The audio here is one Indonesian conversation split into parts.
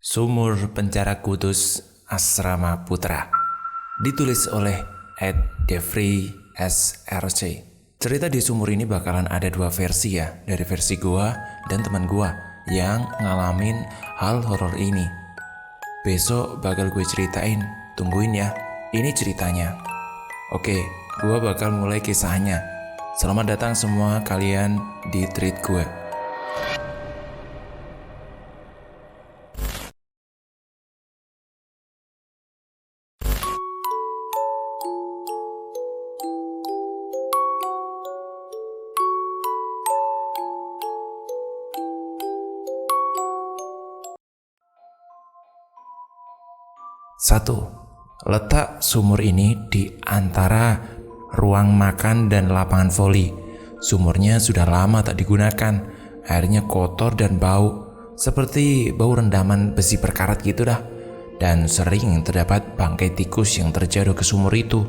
Sumur Penjara Kudus Asrama Putra. Ditulis oleh Ed Jeffrey SRC. Cerita di sumur ini bakalan ada dua versi ya, dari versi gua dan teman gua yang ngalamin hal horor ini. Besok bakal gue ceritain, tungguin ya. Ini ceritanya. Oke, gua bakal mulai kisahnya. Selamat datang semua kalian di treat gue. Satu, letak sumur ini di antara ruang makan dan lapangan voli. Sumurnya sudah lama tak digunakan, airnya kotor dan bau, seperti bau rendaman besi perkarat gitu dah. Dan sering terdapat bangkai tikus yang terjatuh ke sumur itu.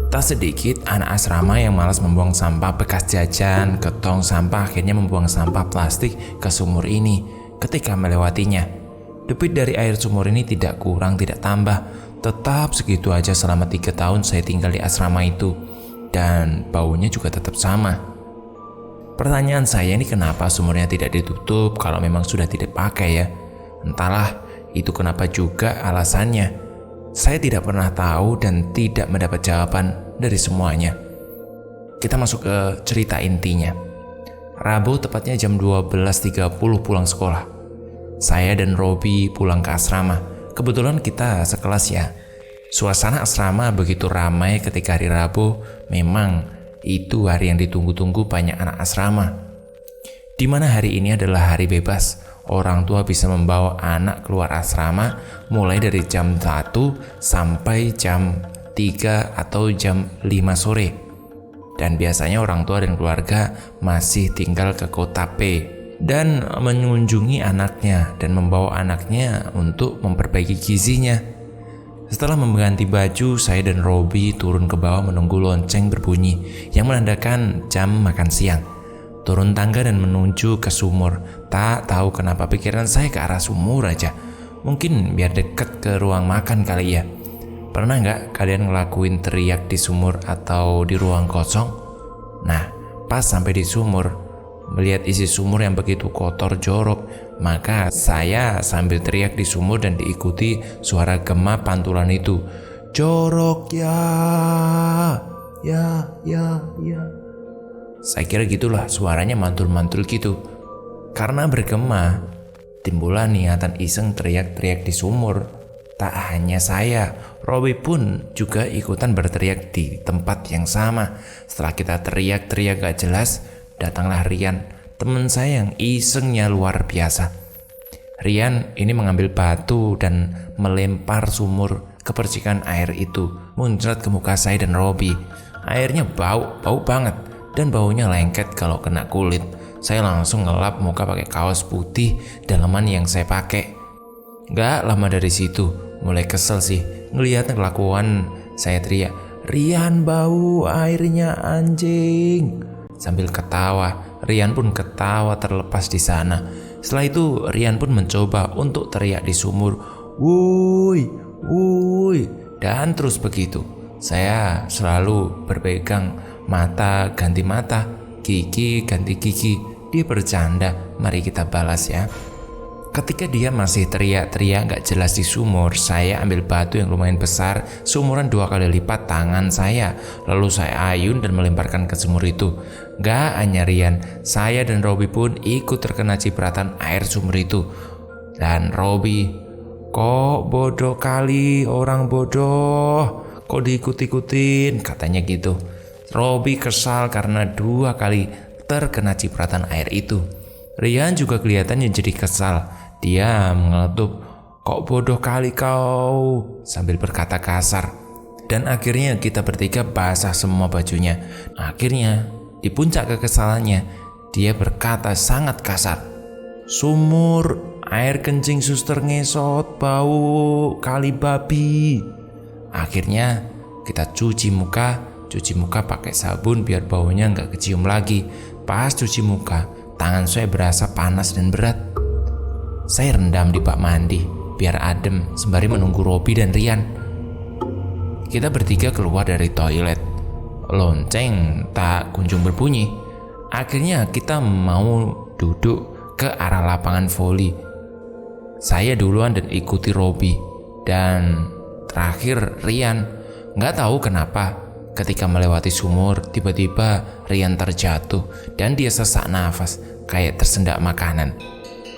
Tak sedikit anak asrama yang malas membuang sampah bekas jajan ke tong sampah akhirnya membuang sampah plastik ke sumur ini ketika melewatinya. Debit dari air sumur ini tidak kurang tidak tambah, tetap segitu aja selama 3 tahun saya tinggal di asrama itu, dan baunya juga tetap sama. Pertanyaan saya ini, kenapa sumurnya tidak ditutup kalau memang sudah tidak pakai ya? Entahlah itu kenapa juga alasannya. Saya tidak pernah tahu dan tidak mendapat jawaban dari semuanya. Kita masuk ke cerita intinya. Rabu tepatnya jam 12.30 pulang sekolah. Saya dan Robi pulang ke asrama. Kebetulan kita sekelas ya. Suasana asrama begitu ramai ketika hari Rabu. Memang itu hari yang ditunggu-tunggu banyak anak asrama. Di mana hari ini adalah hari bebas. Orang tua bisa membawa anak keluar asrama mulai dari jam 1 sampai jam 3 atau jam 5 sore. Dan biasanya orang tua dan keluarga masih tinggal ke kota P dan mengunjungi anaknya dan membawa anaknya untuk memperbaiki gizinya. Setelah mengganti baju, saya dan Robi turun ke bawah menunggu lonceng berbunyi yang menandakan jam makan siang. Turun tangga dan menuju ke sumur. Tak tahu kenapa pikiran saya ke arah sumur aja. Mungkin biar deket ke ruang makan kali ya. Pernah nggak kalian ngelakuin teriak di sumur atau di ruang kosong? Nah, pas sampai di sumur, melihat isi sumur yang begitu kotor jorok, maka saya sambil teriak di sumur dan diikuti suara gema pantulan itu. Jorok ya. Saya kira gitulah suaranya mantul-mantul gitu. Karena bergema, timbullah niatan iseng teriak-teriak di sumur. Tak hanya saya, Robi pun juga ikutan berteriak di tempat yang sama. Setelah kita teriak-teriak gak jelas, datanglah Rian, teman saya yang isengnya luar biasa. Rian ini mengambil batu dan melempar sumur ke percikan air itu, muncrat ke muka saya dan Robi. Airnya bau banget dan baunya lengket kalau kena kulit. Saya langsung ngelap muka pakai kaos putih dalaman yang saya pakai. Gak lama dari situ, mulai kesel sih ngelihat kelakuan saya teriak, "Rian, bau airnya anjing!" Sambil ketawa, Rian pun ketawa terlepas di sana. Setelah itu Rian pun mencoba untuk teriak di sumur, "Wuih, wuih!" Dan terus begitu. Saya selalu berpegang mata ganti mata, gigi ganti gigi. Dia bercanda, mari kita balas ya. Ketika dia masih teriak-teriak gak jelas di sumur, saya ambil batu yang lumayan besar, seumuran 2 kali lipat tangan saya. Lalu saya ayun dan melemparkan ke sumur itu. Gak hanya Rian, saya dan Robi pun ikut terkena cipratan air sumur itu. Dan Robi, "Kok bodoh kali, orang bodoh, kok diikut-ikutin?" katanya gitu. Robi kesal karena 2 kali terkena cipratan air itu. Rian juga kelihatannya jadi kesal. Dia mengeletup, "Kok bodoh kali kau?" sambil berkata kasar. Dan akhirnya kita bertiga basah semua bajunya. Akhirnya di puncak kekesalannya, dia berkata sangat kasar, "Sumur, air kencing suster ngesot, bau kali babi." Akhirnya kita cuci muka pakai sabun biar baunya nggak kecium lagi. Pas cuci muka, tangan saya berasa panas dan berat. Saya rendam di bak mandi biar adem sembari menunggu Robi dan Rian. Kita bertiga keluar dari toilet. Lonceng tak kunjung berbunyi. Akhirnya kita mau duduk ke arah lapangan voli. Saya duluan dan ikuti Robi dan terakhir Rian. Nggak tahu kenapa ketika melewati sumur tiba-tiba Rian terjatuh dan dia sesak nafas kayak tersendak makanan.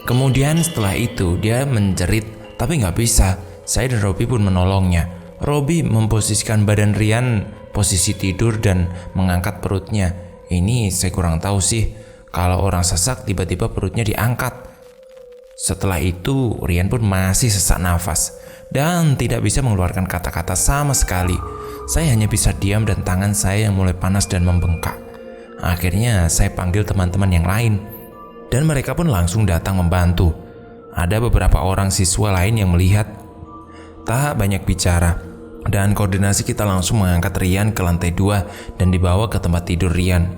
Kemudian setelah itu dia menjerit tapi nggak bisa. Saya dan Robi pun menolongnya. Robi memposisikan badan Rian posisi tidur dan mengangkat perutnya. Ini saya kurang tahu sih, kalau orang sesak tiba-tiba perutnya diangkat. Setelah itu Rian pun masih sesak nafas dan tidak bisa mengeluarkan kata-kata sama sekali. Saya hanya bisa diam dan tangan saya yang mulai panas dan membengkak. Akhirnya saya panggil teman-teman yang lain dan mereka pun langsung datang membantu. Ada beberapa orang siswa lain yang melihat. Tak banyak bicara dan koordinasi kita langsung mengangkat Rian ke lantai 2 dan dibawa ke tempat tidur Rian.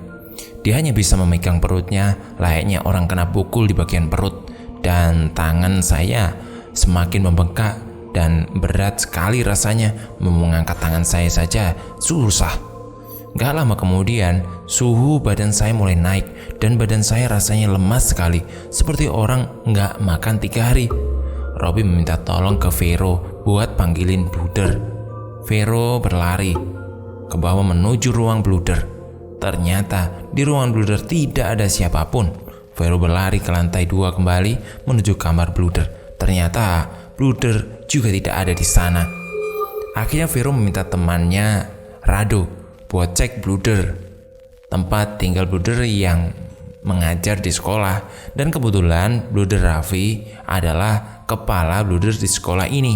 Dia hanya bisa memegang perutnya layaknya orang kena pukul di bagian perut dan tangan saya semakin membengkak dan berat sekali rasanya. Mengangkat tangan saya saja susah. Gak lama kemudian, suhu badan saya mulai naik dan badan saya rasanya lemas sekali, seperti orang gak makan 3 hari. Robi meminta tolong ke Vero buat panggilin Bluder. Vero berlari ke bawah menuju ruang Bluder. Ternyata di ruangan Bluder tidak ada siapapun. Vero berlari ke lantai 2 kembali menuju kamar Bluder. Ternyata Bluder juga tidak ada di sana. Akhirnya Vero meminta temannya Rado buat cek Bluder, tempat tinggal Bluder yang mengajar di sekolah, dan kebetulan Bluder Raffi adalah kepala Bluder di sekolah ini.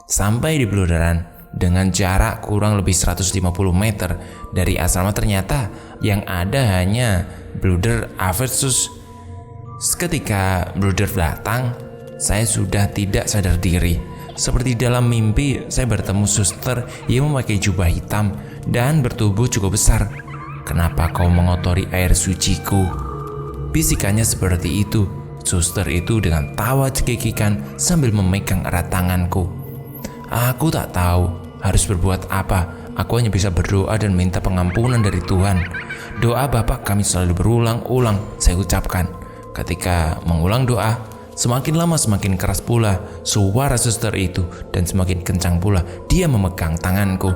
Sampai di Bluderan dengan jarak kurang lebih 150 meter dari asrama, ternyata yang ada hanya Bluder Aversus. Ketika Bluder datang, saya sudah tidak sadar diri. Seperti dalam mimpi, saya bertemu suster yang memakai jubah hitam dan bertubuh cukup besar. "Kenapa kau mengotori air suciku?" Bisikannya seperti itu. Suster itu dengan tawa cekikikan sambil memegang erat tanganku. Aku tak tahu harus berbuat apa. Aku hanya bisa berdoa dan minta pengampunan dari Tuhan. Doa Bapak kami selalu berulang-ulang, saya ucapkan. Ketika mengulang doa, semakin lama semakin keras pula suara suster itu dan semakin kencang pula dia memegang tanganku.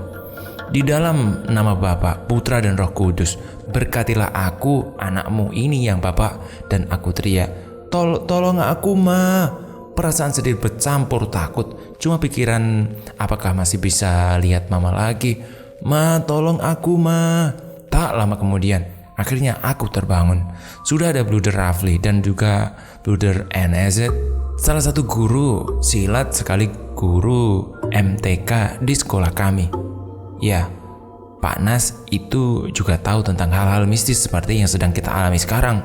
Di dalam nama Bapa, Putra dan Roh Kudus, berkatilah aku, anakmu ini yang Bapak. Dan aku teriak, tolong aku Ma. Perasaan sedih bercampur takut. Cuma pikiran, apakah masih bisa lihat Mama lagi? Ma, tolong aku Ma. Tak lama kemudian, akhirnya aku terbangun. Sudah ada Bluder Rafli dan juga Bluder NZ, salah satu guru silat sekali guru MTK di sekolah kami. Ya, Pak Nas itu juga tahu tentang hal-hal mistis seperti yang sedang kita alami sekarang.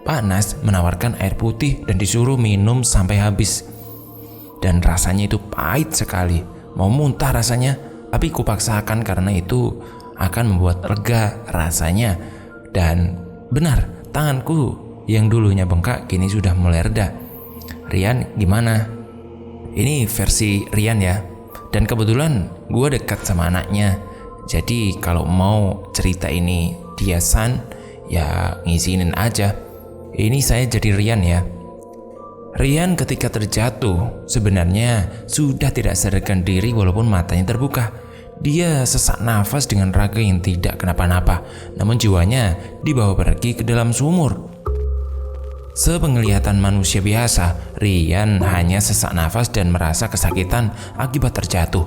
Pak Nas menawarkan air putih dan disuruh minum sampai habis. Dan rasanya itu pahit sekali, mau muntah rasanya, tapi kupaksakan karena itu akan membuat lega rasanya. Dan benar, tanganku yang dulunya bengkak kini sudah mulai reda. Rian gimana? Ini versi Rian ya. Dan kebetulan gue dekat sama anaknya. Jadi kalau mau cerita ini dia San, ya ngizinin aja. Ini saya jadi Rian ya. Rian ketika terjatuh sebenarnya sudah tidak sadarkan diri walaupun matanya terbuka. Dia sesak nafas dengan raga yang tidak kenapa-napa, namun jiwanya dibawa pergi ke dalam sumur. Sepenglihatan manusia biasa, Rian hanya sesak nafas dan merasa kesakitan akibat terjatuh.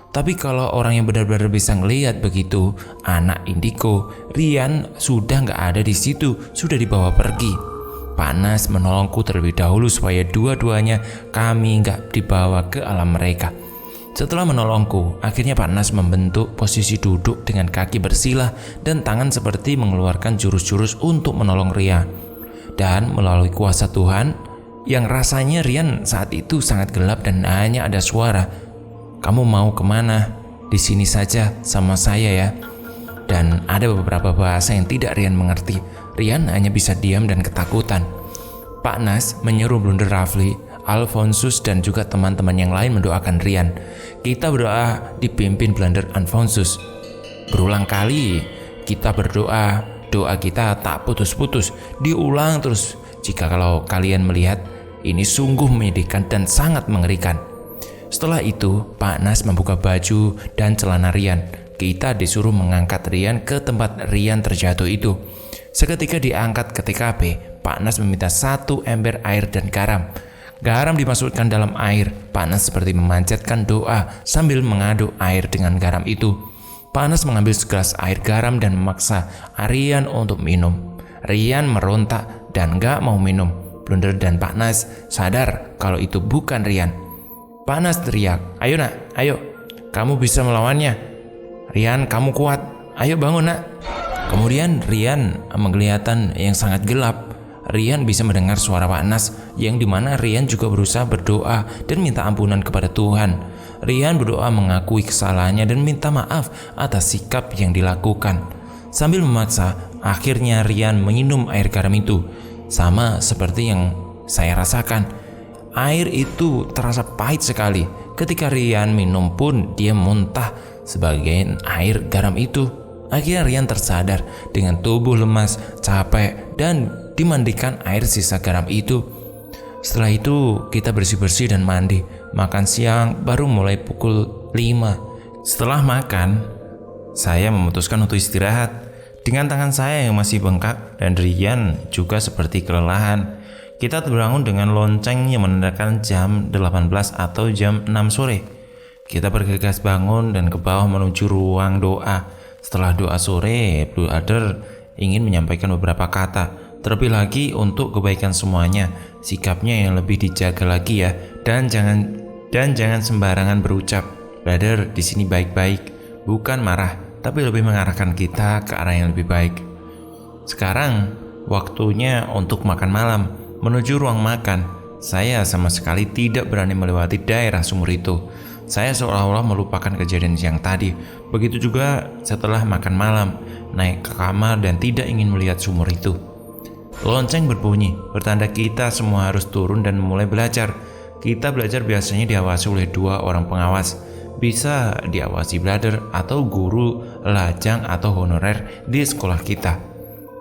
Tapi kalau orang yang benar-benar bisa ngelihat begitu, anak indigo, Rian sudah nggak ada di situ, sudah dibawa pergi. Pak Nas menolongku terlebih dahulu supaya dua-duanya kami nggak dibawa ke alam mereka. Setelah menolongku, akhirnya Pak Nas membentuk posisi duduk dengan kaki bersila dan tangan seperti mengeluarkan jurus-jurus untuk menolong Rian. Dan melalui kuasa Tuhan, yang rasanya Rian saat itu sangat gelap dan hanya ada suara, "Kamu mau kemana? Di sini saja sama saya ya." Dan ada beberapa bahasa yang tidak Rian mengerti. Rian hanya bisa diam dan ketakutan. Pak Nas menyuruh Blunder Rafli, Alphonsus dan juga teman-teman yang lain mendoakan Rian. Kita berdoa dipimpin Blunder Alphonsus. Berulang kali kita berdoa, doa kita tak putus-putus, diulang terus. Jika kalau kalian melihat, ini sungguh menyedihkan dan sangat mengerikan. Setelah itu, Pak Nas membuka baju dan celana Rian. Kita disuruh mengangkat Rian ke tempat Rian terjatuh itu. Seketika diangkat ke TKP, Pak Nas meminta 1 ember air dan garam. Garam dimasukkan dalam air. Pak Nas seperti memanjatkan doa sambil mengaduk air dengan garam itu. Pak Nas mengambil segelas air garam dan memaksa Rian untuk minum. Rian merontak dan gak mau minum. Blunder dan Pak Nas sadar kalau itu bukan Rian. Pak Nas teriak, "Ayo nak, ayo, kamu bisa melawannya. Rian, kamu kuat, ayo bangun nak." Kemudian Rian kelihatan yang sangat gelap. Rian bisa mendengar suara Pak Nas yang dimana Rian juga berusaha berdoa dan minta ampunan kepada Tuhan. Rian berdoa mengakui kesalahannya dan minta maaf atas sikap yang dilakukan. Sambil memaksa, akhirnya Rian minum air garam itu. Sama seperti yang saya rasakan. Air itu terasa pahit sekali. Ketika Rian minum pun dia muntah sebagian air garam itu. Akhirnya Rian tersadar dengan tubuh lemas, capek, dan dimandikan air sisa garam itu. Setelah itu kita bersih-bersih dan mandi. Makan siang baru mulai pukul 5. Setelah makan, saya memutuskan untuk istirahat. Dengan tangan saya yang masih bengkak dan Rian juga seperti kelelahan. Kita terbangun dengan lonceng yang menandakan jam 18 atau jam 6 sore. Kita bergegas bangun dan ke bawah menuju ruang doa. Setelah doa sore, Blunder ingin menyampaikan beberapa kata. Terlebih lagi untuk kebaikan semuanya, sikapnya yang lebih dijaga lagi ya, dan jangan sembarangan berucap. Brother di sini baik-baik, bukan marah, tapi lebih mengarahkan kita ke arah yang lebih baik. Sekarang waktunya untuk makan malam. Menuju ruang makan, saya sama sekali tidak berani melewati daerah sumur itu. Saya seolah-olah melupakan kejadian siang tadi. Begitu juga setelah makan malam, naik ke kamar dan tidak ingin melihat sumur itu. Lonceng berbunyi, bertanda kita semua harus turun dan mulai belajar. Kita belajar biasanya diawasi oleh 2 orang pengawas. Bisa diawasi Blunder atau guru lajang atau honorer di sekolah kita.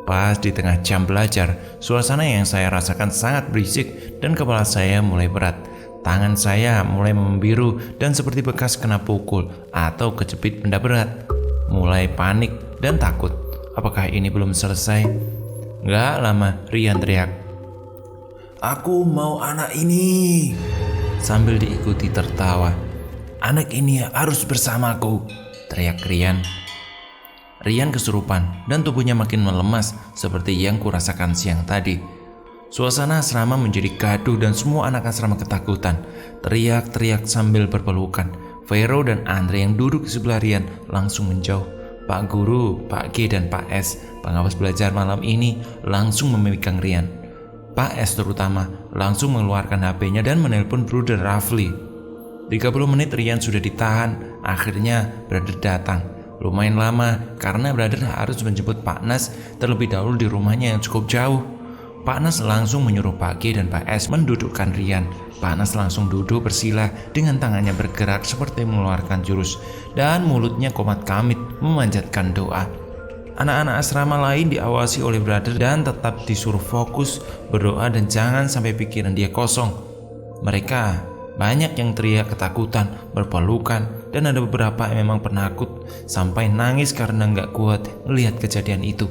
Pas di tengah jam belajar, suasana yang saya rasakan sangat berisik dan kepala saya mulai berat. Tangan saya mulai membiru dan seperti bekas kena pukul atau kejepit benda berat. Mulai panik dan takut. Apakah ini belum selesai? Gak lama Rian teriak, "Aku mau anak ini!" Sambil diikuti tertawa. "Anak ini harus bersamaku!" teriak Rian. Rian kesurupan dan tubuhnya makin melemas seperti yang kurasakan siang tadi. Suasana asrama menjadi gaduh dan semua anak asrama ketakutan. Teriak-teriak sambil berpelukan. Vero dan Andre yang duduk di sebelah Rian langsung menjauh. Pak Guru, Pak G dan Pak S, pengawas belajar malam ini, langsung memegang Rian. Pak S terutama langsung mengeluarkan HP-nya dan menelpon Blunder Rafli. 30 menit Rian sudah ditahan. Akhirnya Blunder datang. Lumayan lama karena Blunder harus menjemput Pak Nas terlebih dahulu di rumahnya yang cukup jauh. Pak Nas langsung menyuruh Pak G dan Pak S mendudukkan Rian. Pak Nas langsung duduk bersila dengan tangannya bergerak seperti mengeluarkan jurus dan mulutnya komat kamit memanjatkan doa. Anak-anak asrama lain diawasi oleh Blunder dan tetap disuruh fokus berdoa dan jangan sampai pikiran dia kosong. Mereka banyak yang teriak ketakutan, berpelukan, dan ada beberapa yang memang penakut sampai nangis karena nggak kuat melihat kejadian itu.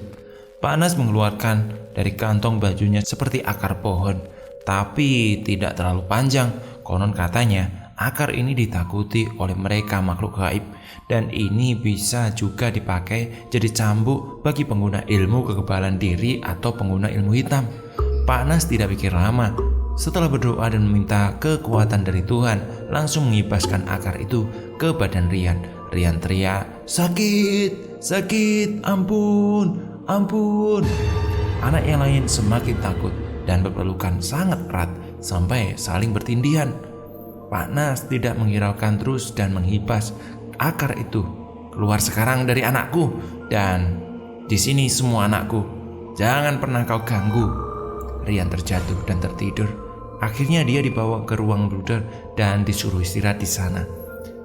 Pak Nas mengeluarkan dari kantong bajunya seperti akar pohon, tapi tidak terlalu panjang. Konon katanya akar ini ditakuti oleh mereka makhluk gaib, dan ini bisa juga dipakai jadi cambuk bagi pengguna ilmu kekebalan diri atau pengguna ilmu hitam. Pak Nas tidak pikir lama. Setelah berdoa dan meminta kekuatan dari Tuhan, langsung mengibaskan akar itu ke badan Rian. Rian teriak, "Sakit, sakit, ampun, ampun." Anak yang lain semakin takut dan berpelukan sangat erat sampai saling bertindihan. Pak Nas tidak menghiraukan terus dan menghibas akar itu. "Keluar sekarang dari anakku, dan di sini semua anakku. Jangan pernah kau ganggu." Rian terjatuh dan tertidur. Akhirnya dia dibawa ke ruang Bruder dan disuruh istirahat di sana.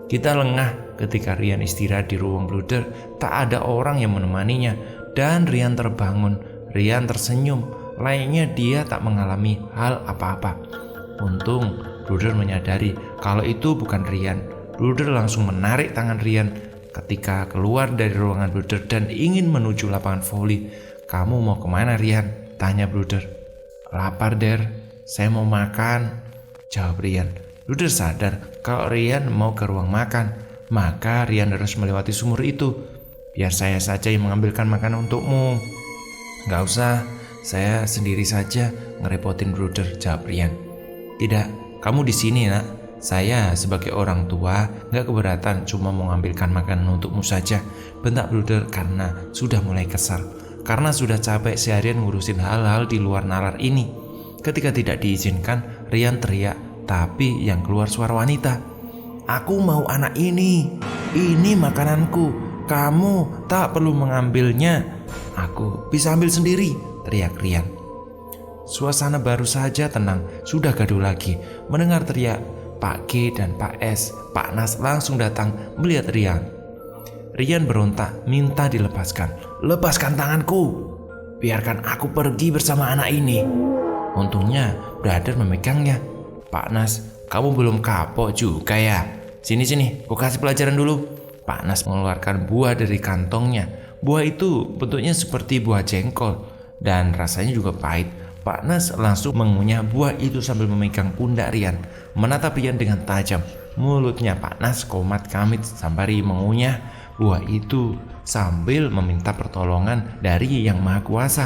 Kita lengah ketika Rian istirahat di ruang Bruder. Tak ada orang yang menemaninya dan Rian terbangun. Rian tersenyum, layaknya dia tak mengalami hal apa-apa. Untung Bruder menyadari kalau itu bukan Rian. Bruder langsung menarik tangan Rian ketika keluar dari ruangan Bruder dan ingin menuju lapangan voli. "Kamu mau kemana, Rian?" tanya Bruder. "Lapar, Der. Saya mau makan," jawab Rian. Bruder sadar kalau Rian mau ke ruang makan. Maka Rian harus melewati sumur itu. "Biar saya saja yang mengambilkan makanan untukmu." "Gak usah, saya sendiri saja," ngerepotin Bruder, jawab Rian. "Tidak, kamu di sini, Nak. Saya sebagai orang tua gak keberatan, cuma mau mengambilkan makanan untukmu saja," bentak Bruder karena sudah mulai kesal. Karena sudah capek seharian ngurusin hal-hal di luar nalar ini. Ketika tidak diizinkan, Rian teriak, tapi yang keluar suara wanita. "Aku mau anak ini. Ini makananku. Kamu tak perlu mengambilnya. Aku bisa ambil sendiri," teriak Rian. Suasana baru saja tenang, sudah gaduh lagi. Mendengar teriak Pak G dan Pak S, Pak Nas langsung datang melihat Rian. Rian berontak, minta dilepaskan. "Lepaskan tanganku. Biarkan aku pergi bersama anak ini." Untungnya Brother memegangnya. "Pak Nas, kamu belum kapok juga ya? Sini, aku kasih pelajaran dulu." Pak Nas mengeluarkan buah dari kantongnya. Buah itu bentuknya seperti buah jengkol dan rasanya juga pahit. Pak Nas langsung mengunyah buah itu sambil memegang pundak Rian, menatap Rian dengan tajam. Mulutnya Pak Nas komat kamit sembari mengunyah buah itu sambil meminta pertolongan dari Yang Maha Kuasa.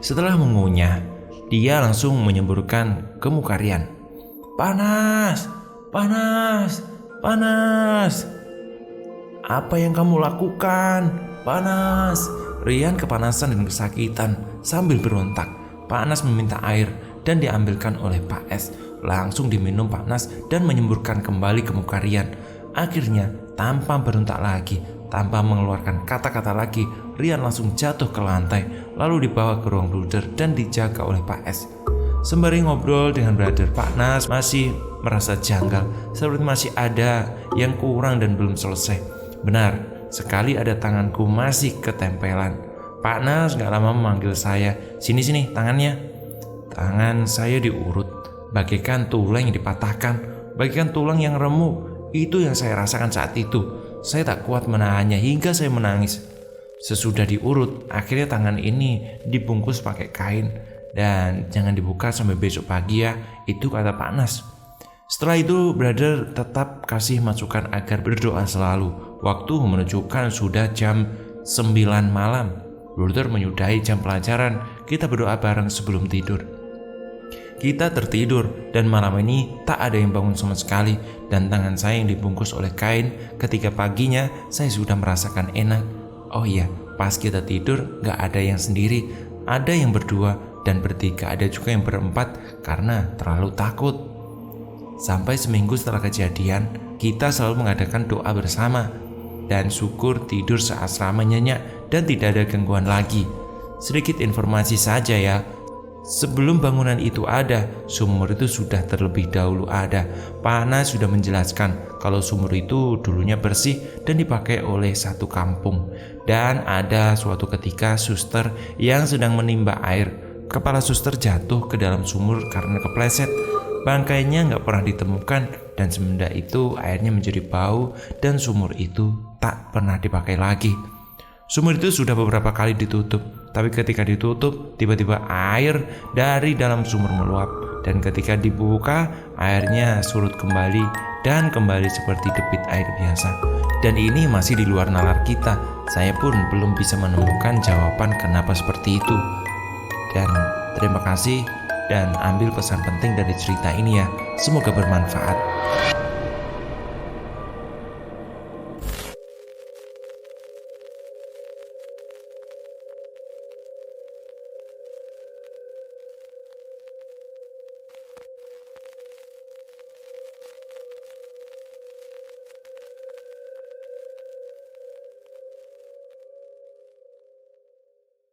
Setelah mengunyah, dia langsung menyemburkan ke muka Rian. "Panas, panas, panas. Apa yang kamu lakukan? Panas." Rian kepanasan dan kesakitan sambil berontak. Pak Nas meminta air dan diambilkan oleh Pak S. Langsung diminum Pak Nas dan menyemburkan kembali ke muka Rian. Akhirnya tanpa berontak lagi, tanpa mengeluarkan kata-kata lagi, Rian langsung jatuh ke lantai, lalu dibawa ke ruang Bruder dan dijaga oleh Pak S. Sembari ngobrol dengan Brother, Pak Nas masih merasa janggal, seperti masih ada yang kurang dan belum selesai. Benar sekali, ada tanganku masih ketempelan. Pak Nas gak lama memanggil saya. Sini tangannya." Tangan saya diurut, bagaikan tulang yang dipatahkan, bagaikan tulang yang remuk. Itu yang saya rasakan saat itu. Saya tak kuat menahannya hingga saya menangis. Sesudah diurut, akhirnya tangan ini dibungkus pakai kain dan jangan dibuka sampai besok pagi ya, itu kata Pak Nas. Setelah itu Brother tetap kasih masukan agar berdoa selalu. Waktu menunjukkan sudah jam 9 malam. Brother menyudahi jam pelajaran. Kita berdoa bareng sebelum tidur. Kita tertidur dan malam ini tak ada yang bangun sama sekali, dan tangan saya yang dibungkus oleh kain. Ketika paginya saya sudah merasakan enak. Oh iya, pas kita tidur gak ada yang sendiri, ada yang berdua dan bertiga, ada juga yang berempat karena terlalu takut. Sampai seminggu setelah kejadian, kita selalu mengadakan doa bersama dan syukur tidur seasrama nyenyak dan tidak ada gangguan lagi. Sedikit informasi saja ya, sebelum bangunan itu ada, sumur itu sudah terlebih dahulu ada. Pak Nas sudah menjelaskan kalau sumur itu dulunya bersih dan dipakai oleh satu kampung. Dan ada suatu ketika suster yang sedang menimba air, kepala suster jatuh ke dalam sumur karena kepleset. Bangkainya gak pernah ditemukan dan semenjak itu airnya menjadi bau dan sumur itu tak pernah dipakai lagi. Sumur itu sudah beberapa kali ditutup, tapi ketika ditutup, tiba-tiba air dari dalam sumur meluap, dan ketika dibuka, airnya surut kembali dan kembali seperti debit air biasa. Dan ini masih di luar nalar kita. Saya pun belum bisa menemukan jawaban kenapa seperti itu. Dan terima kasih dan ambil pesan penting dari cerita ini ya. Semoga bermanfaat.